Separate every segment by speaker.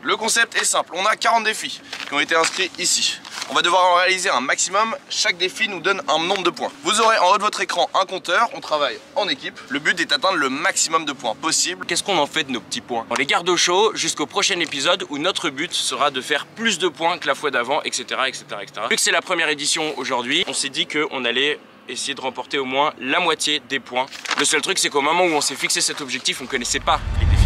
Speaker 1: Le concept est simple, on a 40 défis qui ont été inscrits ici. On va devoir en réaliser un maximum, chaque défi nous donne un nombre de points. Vous aurez en haut de votre écran un compteur, on travaille en équipe. Le but est d'atteindre le maximum de points possible.
Speaker 2: Qu'est-ce qu'on en fait de nos petits points? On les garde au chaud jusqu'au prochain épisode où notre but sera de faire plus de points que la fois d'avant, etc., etc., etc. Vu que c'est la première édition aujourd'hui, on s'est dit qu'on allait essayer de remporter au moins la moitié des points. Le seul truc, c'est qu'au moment où on s'est fixé cet objectif, on connaissait pas les défis.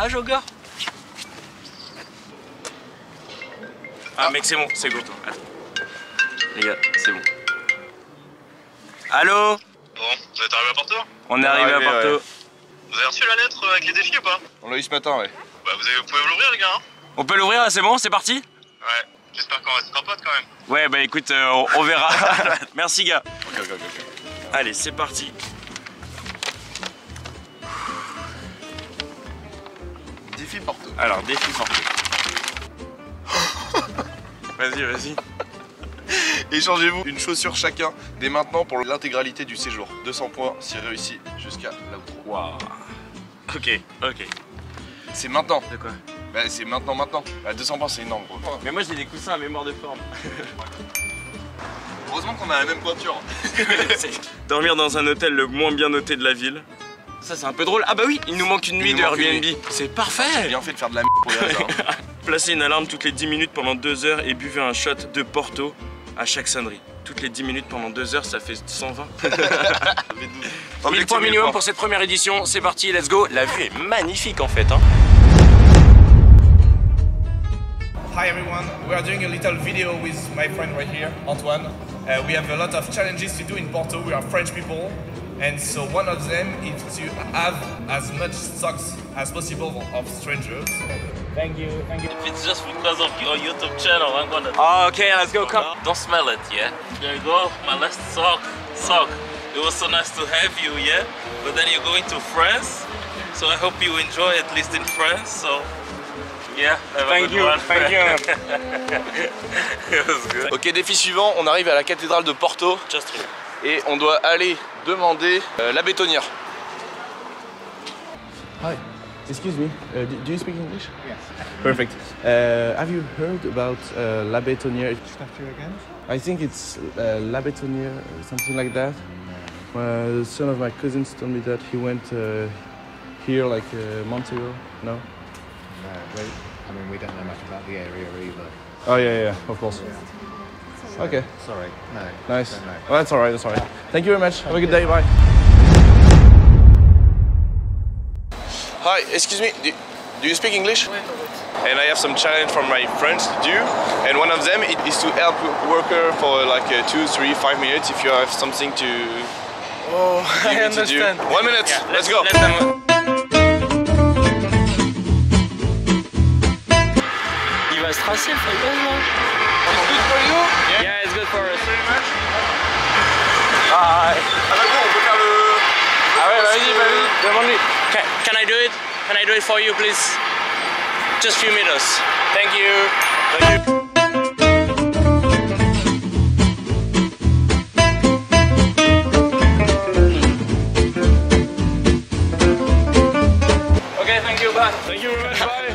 Speaker 2: Ah, Joga. Ah mec, c'est bon, c'est go. Attends. Les gars, c'est bon. Allô?
Speaker 3: Bon, vous êtes arrivé à Porto?
Speaker 2: On est arrivé à Porto.
Speaker 3: Ouais. Vous avez reçu la lettre avec les défis ou pas?
Speaker 1: On l'a eu ce matin, ouais.
Speaker 3: Bah vous pouvez l'ouvrir les gars hein.
Speaker 2: On peut l'ouvrir, c'est bon, c'est parti?
Speaker 3: Ouais, j'espère qu'on restera potes quand même.
Speaker 2: Ouais, bah écoute, on verra. Merci gars.
Speaker 1: Ok.
Speaker 2: Allez, c'est parti.
Speaker 1: Défi Porto.
Speaker 2: Alors, défi Porto. Vas-y.
Speaker 1: Échangez-vous une chaussure chacun dès maintenant pour l'intégralité du séjour. 200 points si réussi jusqu'à l'outro.
Speaker 2: Waouh. Ok.
Speaker 1: C'est maintenant.
Speaker 2: De quoi?
Speaker 1: Bah c'est maintenant. Bah 200 points c'est énorme gros.
Speaker 2: Mais moi j'ai des coussins à mémoire de forme.
Speaker 1: Heureusement qu'on a la même pointure.
Speaker 2: Dormir dans un hôtel le moins bien noté de la ville. Ça c'est un peu drôle. Ah bah oui, il nous manque une nuit de Airbnb. C'est parfait.
Speaker 1: J'ai bien fait de faire de la pour les hasards.
Speaker 2: Placez une alarme toutes les 10 minutes pendant 2 heures et buvez un shot de Porto à chaque sonnerie. Toutes les 10 minutes pendant 2 heures, ça fait 120. 1000 points minimum pour cette première édition. C'est parti, let's go. La vue est magnifique en fait. Hein.
Speaker 4: Hi everyone, we are doing a little video with my friend right here, Antoine. We have a lot of challenges to do in Porto. We are French people, and so one of them is to have as much stocks as possible of strangers.
Speaker 5: Thank you. If it's just because of your YouTube channel, I'm gonna.
Speaker 2: Oh, okay, let's go. Come.
Speaker 5: Don't smell it, yeah. There you go, my last sock. It was so nice to have you, yeah. But then you're going to France, so I hope you enjoy at least in France. So. Yeah,
Speaker 2: thank you.
Speaker 5: It was good.
Speaker 1: Ok, défi suivant, on arrive à la cathédrale de Porto. Et on doit aller demander la bétonnière.
Speaker 6: Hi, excuse me, do you speak English? Yes. Perfect. Have you heard about La Bétonnière? I think it's La Bétonnière, something like that. Some of my cousins told me that he went here like a month ago. No?
Speaker 7: No, I mean we don't know much about the area either.
Speaker 6: Oh yeah, of course.
Speaker 7: So,
Speaker 6: okay.
Speaker 7: Sorry, no.
Speaker 6: Nice.
Speaker 7: Don't know.
Speaker 6: Well, that's alright, Thank you very much. Have a good day, bye.
Speaker 1: Hi, excuse me, do you speak English? And I have some challenge from my friends to do, and one of them is to help worker for like 2, 3, 5 minutes if you have something to.
Speaker 4: Oh, I
Speaker 1: understand.
Speaker 4: understand.
Speaker 1: 1 minute,
Speaker 2: Yeah,
Speaker 1: let's go.
Speaker 2: Il va se tracer le feuillage là.
Speaker 1: It's good for you?
Speaker 2: Yeah, it's good for us. Bye.
Speaker 1: Ah bah bon, on peut faire le.
Speaker 2: Ah ouais, vas-y, demande-lui. Can I do it? Can I do it for you, please? Just few meters. Thank you. Ok, thank you, bye. Thank you very much, bye.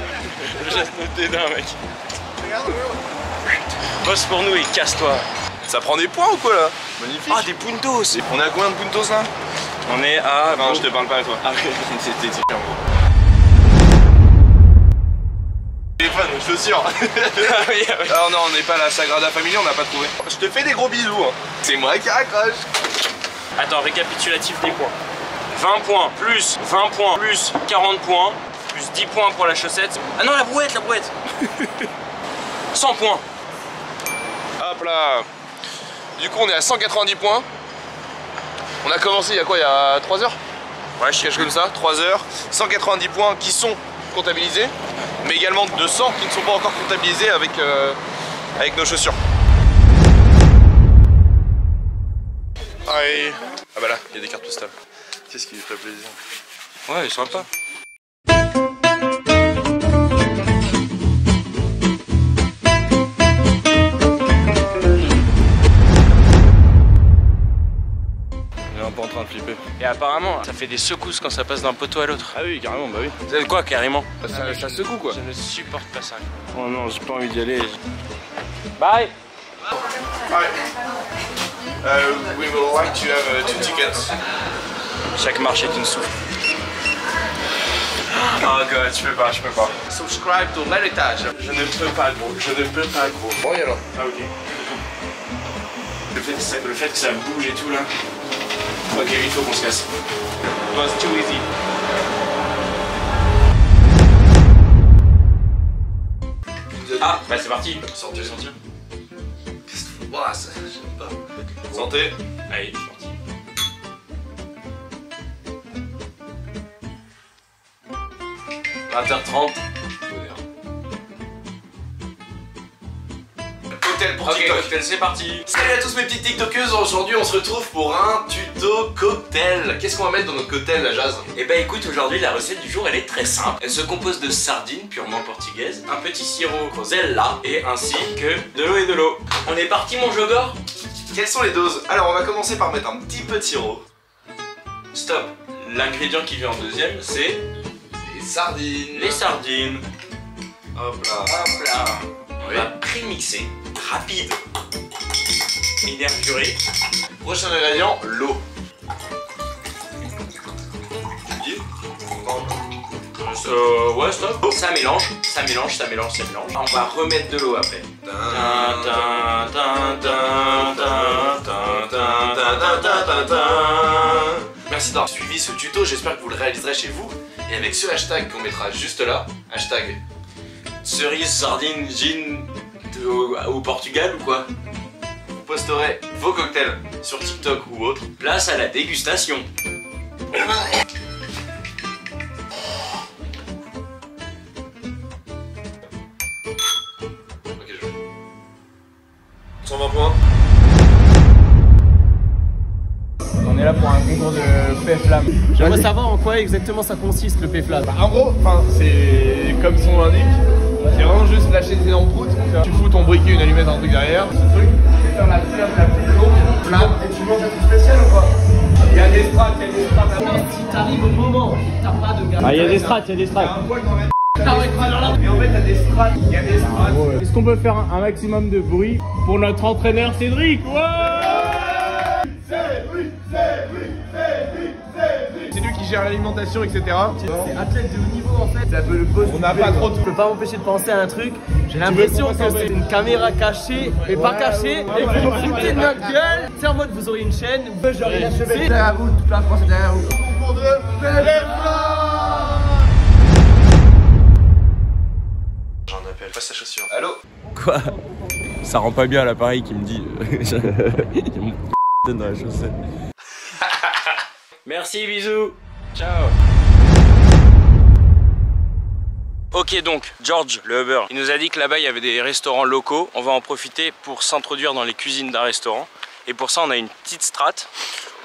Speaker 2: J'ai noté d'un mec. Bosse pour nous et casse-toi.
Speaker 1: Ça prend des points ou quoi là? Magnifique.
Speaker 2: Ah, des puntos.
Speaker 1: On est à combien de puntos là?
Speaker 2: On est à...
Speaker 1: Non, je te parle pas à toi.
Speaker 2: Ah oui.
Speaker 1: C'était différent. Téléphone, chaussures. Alors non, on n'est pas à la Sagrada Familia, on n'a pas trouvé. Je te fais des gros bisous. Hein. C'est moi qui raccroche.
Speaker 2: Attends, récapitulatif des points. 20 points, plus 20 points, plus 40 points, plus 10 points pour la chaussette. Ah non, la brouette 100 points.
Speaker 1: Hop là. Du coup, on est à 190 points. On a commencé il y a quoi? Il y a 3 heures? Ouais, je cache comme ça, 3 heures. 190 points qui sont comptabilisés, mais également 200 qui ne sont pas encore comptabilisés avec nos chaussures. Allez. Ah bah là, il y a des cartes postales. Qu'est-ce qui lui ferait plaisir?
Speaker 2: Ouais, sympa.
Speaker 1: Il est un peu en train de flipper.
Speaker 2: Et apparemment, ça fait des secousses quand ça passe d'un poteau à l'autre.
Speaker 6: Ah oui, carrément, bah oui.
Speaker 2: C'est quoi, carrément?
Speaker 6: Ça secoue quoi.
Speaker 2: Je ne supporte pas ça. Oh non, j'ai pas envie d'y aller. Bye!
Speaker 1: Hi. We would like to have 2 tickets.
Speaker 2: Chaque marche est une souffle.
Speaker 1: Oh god, je peux pas.
Speaker 6: Subscribe to l'héritage.
Speaker 2: Je ne peux pas, gros. Je ne peux pas, gros.
Speaker 1: Bon, et alors?
Speaker 2: Ah, ok. Le fait que ça bouge et tout là. Ok, il faut qu'on se casse. It was too easy. Ah, bah c'est parti.
Speaker 1: Santé.
Speaker 2: Santé.
Speaker 1: Qu'est-ce que tu fous? Ouah, ça, j'aime pas. Santé.
Speaker 2: Allez, c'est parti. h30.
Speaker 1: Cocktail pour
Speaker 2: Ok,
Speaker 1: TikTok.
Speaker 2: cocktail, c'est parti.
Speaker 1: Salut à tous mes petites tiktokeuses, aujourd'hui on se retrouve pour un tuto cocktail. Qu'est-ce qu'on va mettre dans notre cocktail la Jazz?
Speaker 2: Et bah écoute, aujourd'hui la recette du jour elle est très simple. Elle se compose de sardines purement portugaises, un petit sirop rosella et ainsi que de l'eau et de l'eau. On est parti mon jogor?
Speaker 1: Quelles sont les doses? Alors on va commencer par mettre un petit peu de sirop.
Speaker 2: Stop. L'ingrédient qui vient en deuxième c'est
Speaker 1: Les sardines.
Speaker 2: les sardines.
Speaker 1: Hop là.
Speaker 2: Hop là. On
Speaker 1: Oui.
Speaker 2: va prémixer, rapide et nervuré.
Speaker 1: Prochain ingrédient, l'eau.
Speaker 2: Ouais, stop. Ça mélange, ça mélange, ça mélange, ça mélange. On va remettre de l'eau après.
Speaker 1: Merci d'avoir suivi ce tuto, j'espère que vous le réaliserez chez vous. Et avec ce hashtag qu'on mettra juste là, hashtag
Speaker 2: Cerise, sardine, gin au Portugal ou quoi?
Speaker 1: vous posterez vos cocktails sur TikTok ou autre.
Speaker 2: Place à la dégustation.
Speaker 1: Ok, je vais. 120 points.
Speaker 8: On est là pour un concours de P-Flamme. J'aimerais savoir en quoi exactement ça consiste le P-Flamme.
Speaker 4: En gros, c'est comme son nom l'indique, c'est vraiment juste lâcher des énormes proutes. Tu fous ton briquet, une allumette, un truc derrière. Ce truc, c'est faire la flamme la plus longue. Flamme. Et tu manges un truc spécial ou quoi? Il y a des strates, il y a des strates.
Speaker 8: Si t'arrives au moment où t'as pas de gars. Ah, il y a des strates, il y a des strates.
Speaker 4: Un poil dans la et en fait, t'as des strates, il y a des strates.
Speaker 8: Est-ce qu'on peut faire un maximum de bruit pour notre entraîneur Cédric?
Speaker 4: C'est lui qui gère l'alimentation, etc.
Speaker 8: C'est athlète de haut niveau en fait.
Speaker 4: C'est un peu le boss. On n'a pas trop de.
Speaker 8: Je peux pas m'empêcher de penser à un truc. J'ai l'impression que c'est une caméra cachée et pas cachée et que vous vous foutez de notre gueule. C'est en mode vous aurez une chaîne. Genre il a derrière vous, toute la France est derrière vous.
Speaker 1: J'en appelle, passe sa chaussure. Allô?
Speaker 2: Quoi? Ça rend pas bien à l'appareil qui me dit. Il y a mon dans la chaussette. Merci, bisous. Ciao. Ok donc, George, le Uber, il nous a dit que là-bas il y avait des restaurants locaux. On va en profiter pour s'introduire dans les cuisines d'un restaurant. Et pour ça on a une petite strate.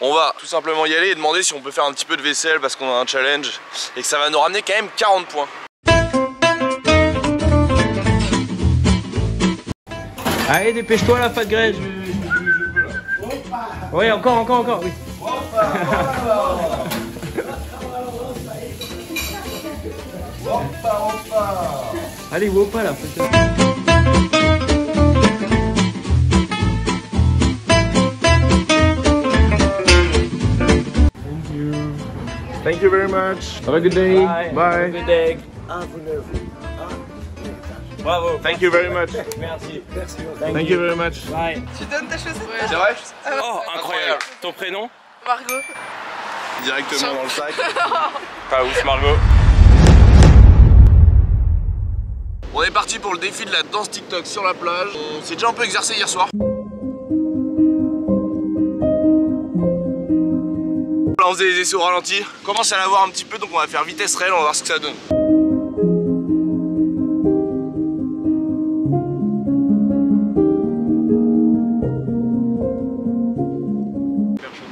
Speaker 1: On va tout simplement y aller et demander si on peut faire un petit peu de vaisselle parce qu'on a un challenge et que ça va nous ramener quand même 40 points.
Speaker 8: Allez, dépêche-toi la Fat Greg. Oui, encore, oui. Allez, wopa là, peut-être.
Speaker 4: Thank you very much.
Speaker 8: Have a good day.
Speaker 4: Bye.
Speaker 8: Have a good day.
Speaker 2: Bravo.
Speaker 4: Thank you very much.
Speaker 8: Merci.
Speaker 4: Thank you very much.
Speaker 8: Bye.
Speaker 9: Tu donnes ta chaussette?
Speaker 1: C'est vrai?
Speaker 2: Oh, incroyable. Ton prénom?
Speaker 9: Margot.
Speaker 1: Directement dans le sac.
Speaker 2: Pas ouf, Margot.
Speaker 1: On est parti pour le défi de la danse TikTok sur la plage. On s'est déjà un peu exercé hier soir. Là on faisait des essais au ralenti. On commence à l'avoir un petit peu donc on va faire vitesse réelle, on va voir ce que ça donne.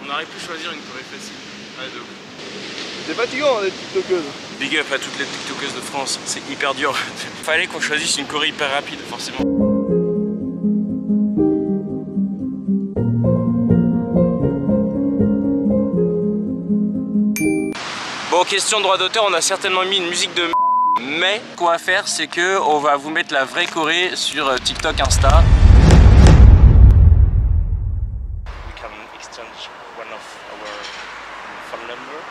Speaker 2: On aurait pu choisir une choré facile. Ouais, de ouf.
Speaker 4: C'est fatigant les tiktokeuses.
Speaker 2: Big up à toutes les tiktokeuses de France, c'est hyper dur. Fallait qu'on choisisse une choré hyper rapide, forcément. question de droit d'auteur, on a certainement mis une musique de mais ce qu'on va faire, c'est que on va vous mettre la vraie Corée sur TikTok, Insta. We can exchange one of our phone number.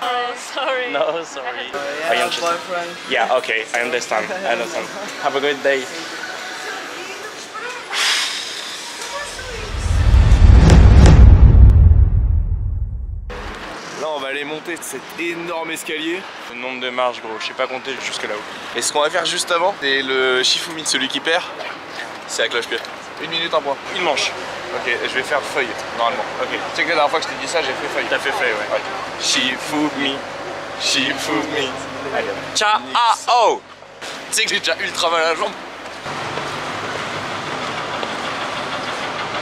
Speaker 9: Oh, sorry.
Speaker 2: No, sorry.
Speaker 8: I have a boyfriend.
Speaker 2: Yeah, okay, I understand. I understand. Have a good day.
Speaker 1: Là on va aller monter cet énorme escalier.
Speaker 2: Le nombre de marches gros, je sais pas compter jusque là-haut.
Speaker 1: Et ce qu'on va faire juste avant, c'est le Shifumi, celui qui perd, c'est à cloche-pied. 1 minute, un point.
Speaker 2: Une manche.
Speaker 1: Ok, je vais faire feuille, normalement. Ok. Tu sais que la dernière fois que je t'ai dit ça, j'ai fait feuille.
Speaker 2: T'as fait feuille, ouais. Shifumi. Shifumi. Allez. Ciao.
Speaker 1: Tu sais que j'ai déjà ultra mal à la jambe.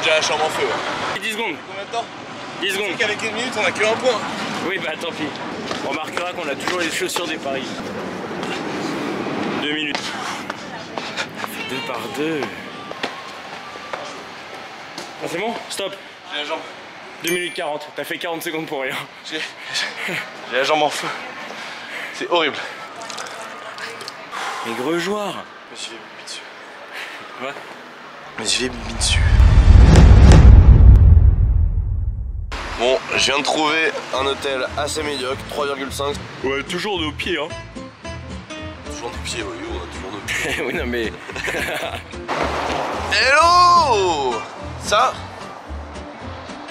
Speaker 1: J'ai la chambre en feu. Ouais.
Speaker 2: 10 secondes.
Speaker 1: Combien de temps?
Speaker 2: 10 secondes.
Speaker 1: Tu sais qu'avec 1 minute, on a que 1 point.
Speaker 2: Oui, bah tant pis. On remarquera qu'on a toujours les chaussures des paris. 2 minutes. 2 par 2. Ah, c'est bon? Stop.
Speaker 1: J'ai la jambe.
Speaker 2: 2 minutes 40. T'as fait 40 secondes pour rien.
Speaker 1: J'ai la jambe en feu. C'est horrible.
Speaker 2: Mais gros joueur.
Speaker 1: Mais je vais me dessus.
Speaker 2: Ouais.
Speaker 1: Mais je vais me dessus. Bon, je viens de trouver un hôtel assez médiocre, 3,5.
Speaker 2: Ouais, toujours nos pieds, hein.
Speaker 1: Toujours nos pieds, oui, on a toujours nos pieds.
Speaker 2: Oui, non mais...
Speaker 1: Hello! Ça,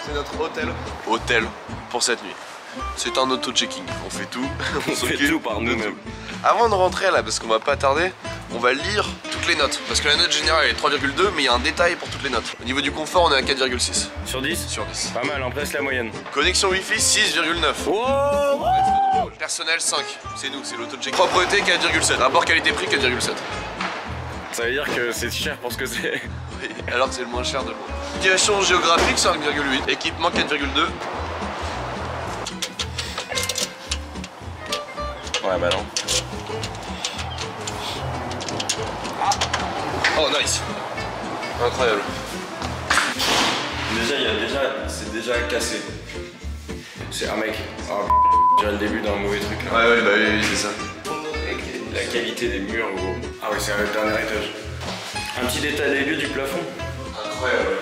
Speaker 1: c'est notre hôtel. Hôtel pour cette nuit. C'est un auto-checking, on fait tout.
Speaker 2: On fait tout par nous-mêmes.
Speaker 1: Avant de rentrer là, parce qu'on va pas tarder, on va lire toutes les notes. Parce que la note générale est 3,2, mais il y a un détail pour toutes les notes. Au niveau du confort, on est à 4,6.
Speaker 2: Sur 10?
Speaker 1: Sur 10.
Speaker 2: Pas mal, hein, presque la moyenne.
Speaker 1: Connexion Wi-Fi, 6,9.
Speaker 2: Oh!
Speaker 1: Personnel, 5. C'est nous, c'est l'auto-check. Propreté, 4,7. Rapport qualité-prix, 4,7.
Speaker 2: Ça veut dire que c'est cher pour ce que c'est.
Speaker 1: Oui, alors que c'est le moins cher de loin. Situation géographique, 5,8. Équipement, 4,2.
Speaker 2: Ouais, bah non.
Speaker 1: Oh, nice. Incroyable.
Speaker 2: C'est déjà cassé. C'est un mec. Oh, je dirais le début d'un mauvais truc là.
Speaker 1: Ouais, bah oui, c'est ça.
Speaker 2: La qualité des murs, gros. Ah oui, c'est un dernier étage. Un petit état des lieux du plafond.
Speaker 1: Incroyable.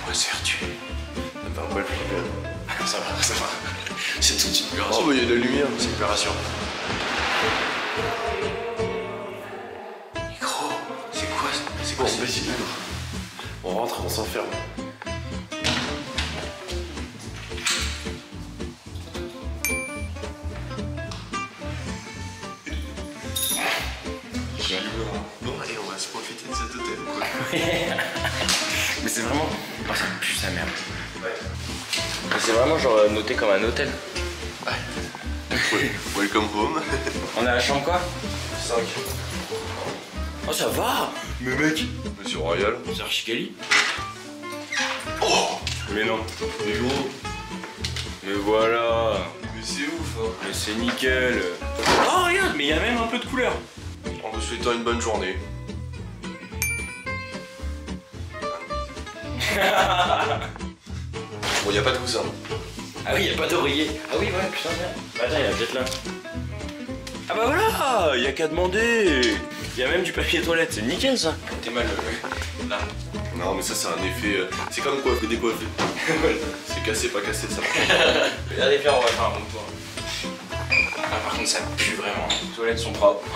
Speaker 2: On va se faire tuer.
Speaker 1: On va pas le flipper.
Speaker 2: Ça va, ça va. C'est toute une opération.
Speaker 1: Oh, bah il y a de la lumière.
Speaker 2: C'est une opération. Gros, c'est quoi ça? C'est quoi ce petit livre?
Speaker 1: On rentre, on s'enferme. Bon, allez, on va se profiter de cet hôtel, quoi.
Speaker 2: Mais c'est vraiment... Oh, ça pue sa merde. Ouais. Mais c'est vraiment genre noté comme un hôtel.
Speaker 1: Ouais. Welcome home.
Speaker 2: On a la chambre quoi?
Speaker 1: 5.
Speaker 2: Oh, ça va.
Speaker 1: Mais mec, Monsieur Royal.
Speaker 2: C'est Archicali.
Speaker 1: Oh.
Speaker 2: Mais non.
Speaker 1: Mais gros.
Speaker 2: Mais voilà.
Speaker 1: Mais c'est ouf, hein.
Speaker 2: Mais c'est nickel. Oh, regarde, mais il y a même un peu de couleur.
Speaker 1: En vous souhaitant une bonne journée. Bon, y a pas de coussin.
Speaker 2: Ah oui, y a pas d'oreiller. Ah oui, ouais, putain, merde. Bah, attends, il y a peut-être là. Ah bah voilà, y a qu'à demander. Y a même du papier toilette, c'est nickel ça. T'es mal là.
Speaker 1: Non, mais ça, c'est un effet. C'est comme coiffer, décoiffer. C'est cassé, pas cassé, ça.
Speaker 2: Allez, viens, on va faire un bon tour. Ah, par contre, ça pue vraiment. Les toilettes sont propres.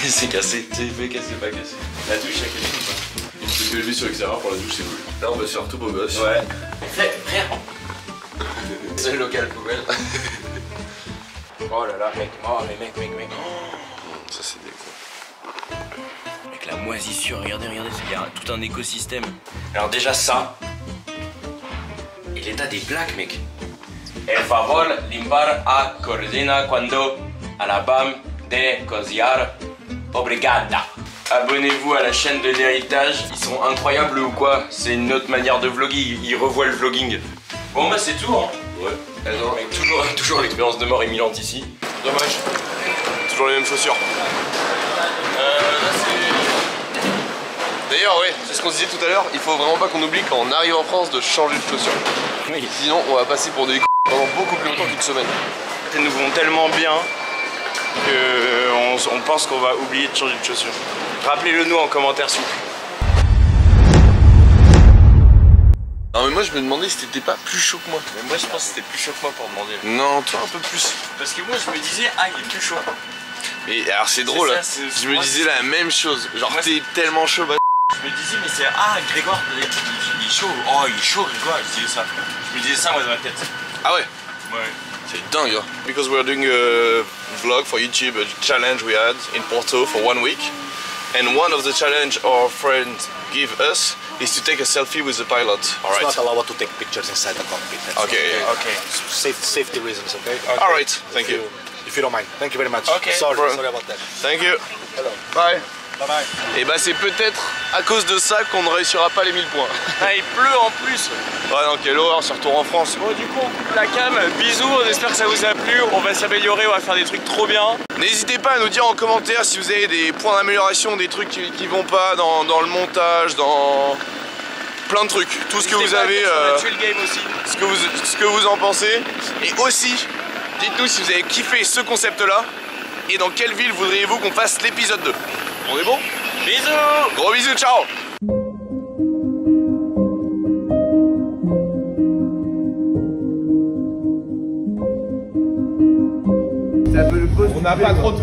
Speaker 2: C'est cassé, c'est fait cassé, pas cassé. La douche, y'a quelque chose ou pas?
Speaker 1: Une petite USB sur l'extérieur pour la douche, c'est cool. Là, on va se faire tout beau gosse.
Speaker 2: Ouais. Frère. C'est le local poubelle. Oh là là, mec. Oh, mais mec.
Speaker 1: Ça, c'est déco.
Speaker 2: Avec la moisissure, regardez, il y a tout un écosystème. Alors déjà ça. Et l'état des plaques, mec. El favor limbar a cortina cuando a la bam de cociar. Obrigada. Abonnez-vous à la chaîne de l'héritage. Ils sont incroyables ou quoi? C'est une autre manière de vlogger, ils revoient le vlogging. Bon bah c'est tout hein.
Speaker 1: Ouais. Alors,
Speaker 2: Mec, toujours l'expérience de mort émilante ici.
Speaker 1: dommage. Toujours les mêmes chaussures.
Speaker 2: Là c'est...
Speaker 1: D'ailleurs, ouais, c'est ce qu'on disait tout à l'heure, il faut vraiment pas qu'on oublie quand on arrive en France de changer de chaussures.
Speaker 2: Oui.
Speaker 1: Sinon, on va passer pour des pendant beaucoup plus longtemps qu'une semaine.
Speaker 2: Elles nous vont tellement bien qu'on pense qu'on va oublier de changer de chaussures. Rappelez-le nous en commentaire s'il vous plaît.
Speaker 1: Non mais moi je me demandais si t'étais pas plus chaud que moi.
Speaker 2: Mais moi je pense que c'était plus chaud que moi pour demander.
Speaker 1: Non, toi un peu plus.
Speaker 2: Parce que moi je me disais, ah il est plus chaud.
Speaker 1: Mais alors c'est drôle,
Speaker 2: ça,
Speaker 1: hein. Je me disais la même chose. Genre t'es tellement chaud, bah.
Speaker 2: Je me disais, mais c'est. Ah Grégoire, il est chaud. Oh il est chaud Grégoire, je disais ça. Je me disais ça moi dans ma tête.
Speaker 1: Ah ouais?
Speaker 2: Ouais.
Speaker 1: C'est dingue, hein. Because we're doing a vlog for YouTube, a challenge we had in Porto for 1 week. And one of the challenge our friends give us is to take a selfie with the pilot.
Speaker 7: Alright. It's not allowed to take pictures inside the cockpit.
Speaker 1: Okay.
Speaker 2: Okay.
Speaker 7: Safety reasons, okay?
Speaker 1: Alright, thank you.
Speaker 7: If you don't mind. Thank you very much.
Speaker 2: Okay.
Speaker 7: Sorry
Speaker 1: Bro.
Speaker 7: about that.
Speaker 1: Thank you.
Speaker 7: Hello.
Speaker 1: Bye.
Speaker 7: Bye bye.
Speaker 1: Et bah c'est peut-être à cause de ça qu'on ne réussira pas les 1000 points.
Speaker 2: Ah il pleut en plus.
Speaker 1: Ouais non, quelle horreur, c'est retour en France.
Speaker 2: Bon du coup on coupe la cam, bisous, on espère que ça vous a plu, on va s'améliorer, on va faire des trucs trop bien.
Speaker 1: N'hésitez pas à nous dire en commentaire si vous avez des points d'amélioration, des trucs qui vont pas dans le montage, dans plein de trucs. Tout ce que vous avez,
Speaker 2: le game aussi.
Speaker 1: ce que vous en pensez. Et aussi, dites-nous si vous avez kiffé ce concept là et dans quelle ville voudriez-vous qu'on fasse l'épisode 2. On est bon?
Speaker 2: Bisous.
Speaker 1: Gros bisous, ciao.
Speaker 8: On n'a pas trop de